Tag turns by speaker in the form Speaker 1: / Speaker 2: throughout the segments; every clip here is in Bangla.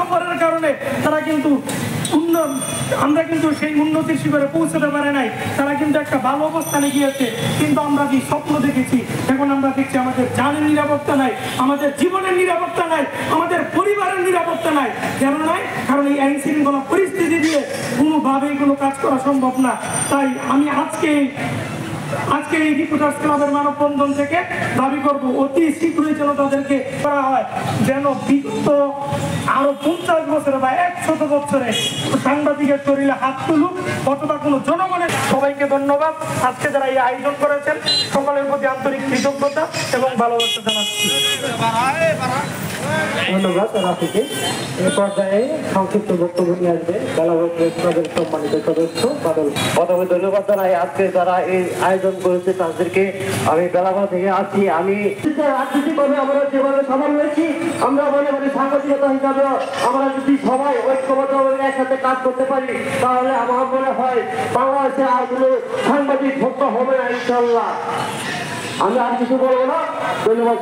Speaker 1: হওয়ার কারণে তারা কিন্তু আমরা কিন্তু সেই উন্নতির শিখরে পৌঁছতে পারে নাই। তারা কিন্তু একটা ভালো অবস্থানে গিয়েছে, কিন্তু আমরা যে স্বপ্ন দেখেছি এখন আমরা দেখছি আমাদের জানের নিরাপত্তা নাই, আমাদের জীবনের নিরাপত্তা নাই, আমাদের পরিবারের নিরাপত্তা নাই। কেন নাই? কারণ এই আইন শৃঙ্খলা পরিস্থিতি দিয়ে কোনোভাবেই কোনো কাজ করা সম্ভব না। তাই আমি আজকে এই রিপোর্টার্স ক্লাবের মানববন্ধন থেকে দাবি করব অতি শীঘ্রই যেন তাদেরকে করা হয়, যেন বিগত আরো 50 বছরে বা 100 বছরে সাংবাদিকের শরীরে হাত তুলুক অথবা কোনো জনগণের। সবাইকে ধন্যবাদ। আজকে যারা এই আয়োজন করেছেন সকলের প্রতি আন্তরিক কৃতজ্ঞতা এবং ভালোবাসা জানাচ্ছি।
Speaker 2: ধন্যবাদ রাফিকে। এই পর্যায়ে সংক্ষিপ্ত বক্তব্য নিয়ে আসবেন বেলাভূমি প্রেস ক্লাবের সম্মানিত সদস্য বাদল। প্রথমে ধন্যবাদ জানাই আজকে যারা এই আয়োজন করেছে তাদেরকে। আমি বেলাভূমি থেকে আসছি। আমি রাজনীতিভাবে আমরা যেভাবে সফল হয়েছি, আমরা মনে করি সাংবাদিকতা হিসাবে আমরা যদি সবাই ঐক্যবদ্ধভাবে একসাথে কাজ করতে পারি তাহলে আমার মনে হয় বাংলাদেশে আর কোনো সাংবাদিক হত্যা হবে না ইনশাল্লাহ। আমি আর কিছু বলবো না। ধন্যবাদ।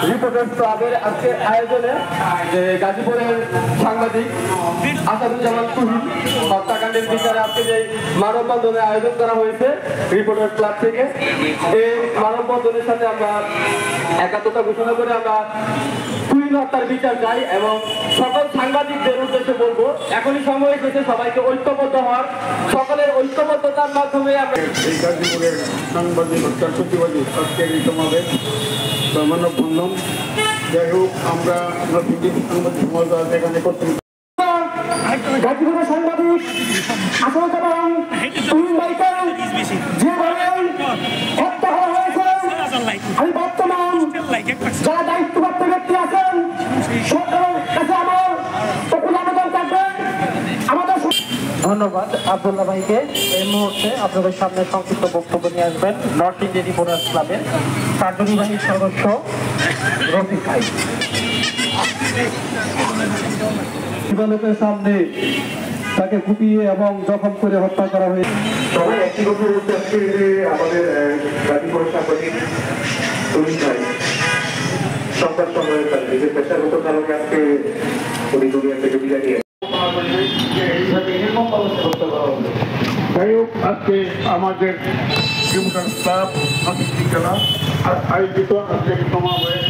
Speaker 2: রিপোর্টার্স ক্লাবের আজকের আয়োজনে গাজীপুরের সাংবাদিক আসাদুজ্জামান তুহিন হত্যাকাণ্ডের বিচারে আজকে যে মানববন্ধনের আয়োজন করা হয়েছে রিপোর্টার্স ক্লাব থেকে, এই মানববন্ধনের সাথে আমরা একাত্মতা ঘোষণা করে আমরা তুহিন হত্যার বিচার চাই এবং সকল সাংবাদিকদের উদ্দেশ্যে বলবো এখনই সময় এসেছে সবাইকে ঐক্যবদ্ধ হওয়ার। সকলের ঐক্যবদ্ধতার মাধ্যমে আমরা
Speaker 3: এই গাজীপুরের সাংবাদিক হত্যার প্রতিবাদী আজকের এই সমাবেশ মানববন্ধন। যাই হোক, আমরা সাংবাদিক সমাজ এখানে করতে
Speaker 2: গাজীপুরের সাংবাদিক আসাদুজ্জামান তুহিন ভাইকে যেভাবে হত্যা করা হয়েছে, আমি বর্তমান যারা দায়িত্বপ্রাপ্ত ব্যক্তি আছেন সরকারের কাছে আমার আবেদন থাকবে। আমাদের ধন্যবাদ আব্দুল্লাহ ভাইকে। এই মুহূর্তে আপনাদের সামনে সংক্ষিপ্ত বক্তব্য নিয়ে আসবেন নর্থ ইন্ডিয়া রিপোর্টার্স ক্লাবের কার্যনির্বাহী সদস্য রফিক ভাই।
Speaker 3: আদালতের সামনে তাকে কুপিয়ে এবং জখম করে হত্যা করা হয়েছে।
Speaker 4: সবাই একটি কথা বলতে আজকে যে আমাদের গাজীপুরের সাংবাদিক তুহিন ভাই সংবাদ সম্মেলন নিজের পেশাগত কারণে আজকে উনি দুনিয়া থেকে বিদায় নিয়ে
Speaker 3: যাই হোক, আজকে আমাদের রিপোর্টার্স ক্লাব আয়োজিত আজকের সমাবেশ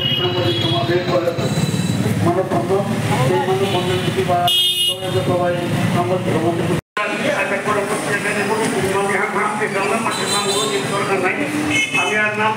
Speaker 3: মানববন্ধন, সেই মানববন্ধন থেকে বা সবাই সাংবাদিক
Speaker 1: আমি আর নাম